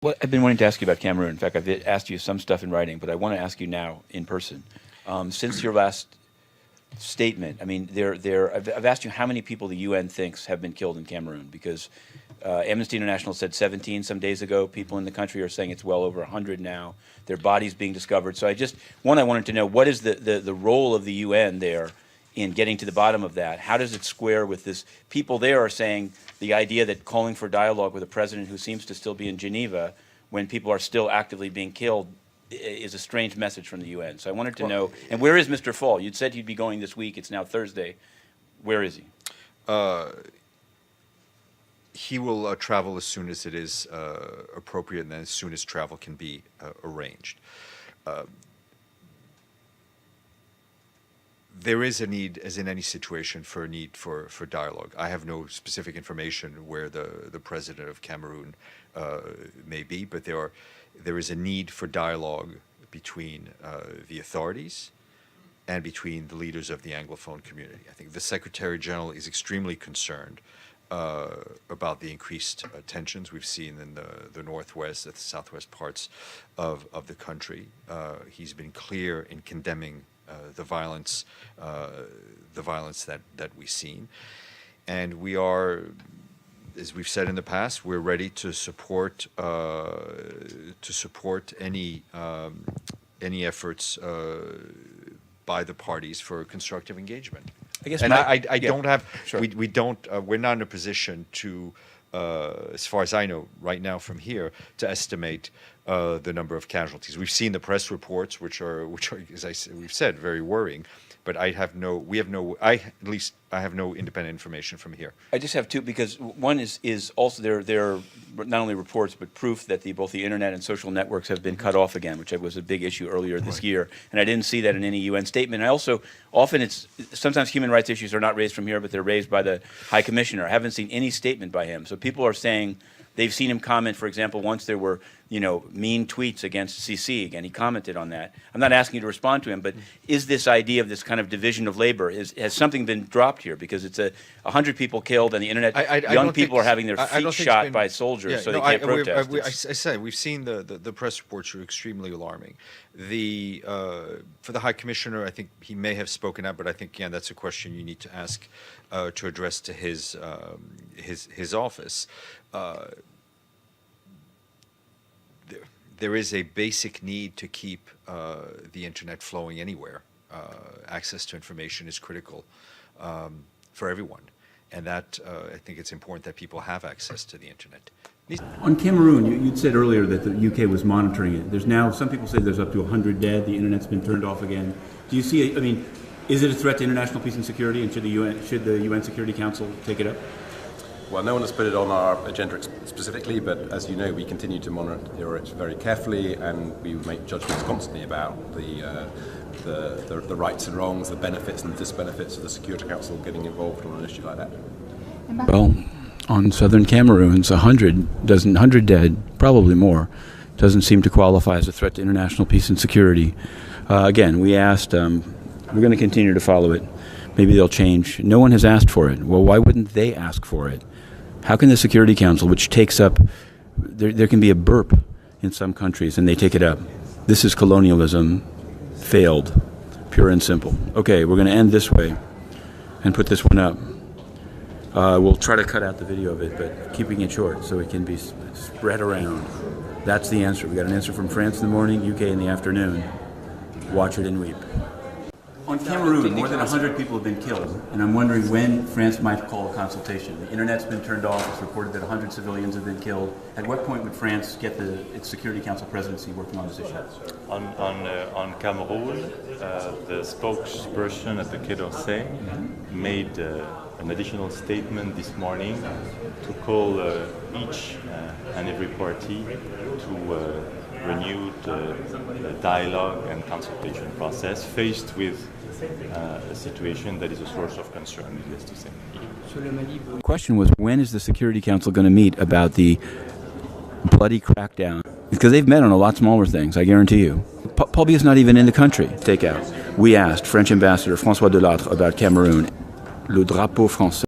Well, I've been wanting to ask you about Cameroon. In fact, I've asked you some stuff in writing, but I want to ask you now in person. Since your last statement, I mean, I've asked you how many people the UN thinks have been killed in Cameroon, because Amnesty International said 17 some days ago. People in the country are saying it's well over 100 now. Their bodies being discovered. So I wanted to know, what is the role of the UN there in getting to the bottom of that? How does it square with this? People there are saying the idea that calling for dialogue with a president who seems to still be in Geneva when people are still actively being killed is a strange message from the UN. So I wanted to know, and where is Mr. Fall? You'd said he'd be going this week. It's now Thursday. Where is he? He will travel as soon as it is appropriate, and then as soon as travel can be arranged. There is a need, as in any situation, for a need for dialogue. I have no specific information where the president of Cameroon may be, but there is a need for dialogue between the authorities and between the leaders of the Anglophone community. I think the Secretary General is extremely concerned about the increased tensions we've seen in the northwest, the southwest parts of the country. He's been clear in condemning the violence that we've seen, and we are, as we've said in the past, we're ready to support any efforts by the parties for constructive engagement. I guess, and I yeah, don't have, sure. we're not in a position to, as far as I know right now from here, to estimate the number of casualties. We've seen the press reports, which are, as we've said, very worrying. But I have no independent information from here. I just have two, because one is also there are not only reports but proof that both the internet and social networks have been cut off again, which was a big issue earlier this year, and I didn't see that in any UN statement. I also sometimes human rights issues are not raised from here, but they're raised by the High Commissioner. I haven't seen any statement by him. So people are saying they've seen him comment. For example, once there were mean tweets against CC, and he commented on that. I'm not asking you to respond to him, but is this idea of this kind of division of labor, has something been dropped here? Because it's 100 people killed, and the internet, young people are having their feet shot by soldiers, so they can't protest. I said, we've seen the press reports are extremely alarming. For the High Commissioner, I think he may have spoken out, but I think, again, that's a question you need to ask to address to his office. There is a basic need to keep the internet flowing anywhere. Access to information is critical for everyone, and that I think it's important that people have access to the internet. On Cameroon, you'd said earlier that the UK was monitoring it. There's now, some people say there's up to 100 dead. The internet's been turned off again. Do you see? I mean, is it a threat to international peace and security? And should the UN Security Council take it up? Well, no one has put it on our agenda specifically, but as you know, we continue to monitor it very carefully, and we make judgments constantly about the rights and wrongs, the benefits and the disbenefits of the Security Council getting involved on an issue like that. Well, on southern Cameroon, 100 dead, probably more, doesn't seem to qualify as a threat to international peace and security. Again, we asked, we're going to continue to follow it. Maybe they'll change. No one has asked for it. Well, why wouldn't they ask for it? How can the Security Council, which takes up, there can be a burp in some countries, and they take it up. This is colonialism, failed, pure and simple. Okay, we're going to end this way and put this one up. We'll try to cut out the video of it, but keeping it short so it can be spread around. That's the answer. We got an answer from France in the morning, UK in the afternoon. Watch it and weep. On Cameroon, more than 100 people have been killed, and I'm wondering when France might call a consultation. The internet's been turned off. It's reported that 100 civilians have been killed. At what point would France get its Security Council presidency working on this issue? On Cameroon, the spokesperson at the Quai d'Orsay made an additional statement this morning to call each and every party to renewed dialogue and consultation process faced with a situation that is a source of concern, needless to say. The question was, when is the Security Council going to meet about the bloody crackdown? Because they've met on a lot smaller things, I guarantee you. Paul Biya is not even in the country. Take out. We asked French Ambassador François Delattre about Cameroon. Le drapeau français.